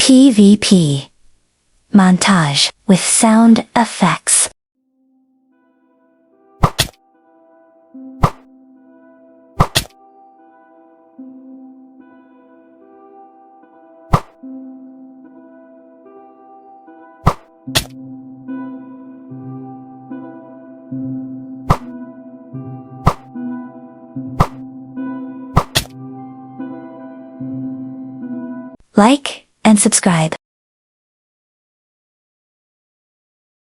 PvP. Montage with sound effects. Like and subscribe.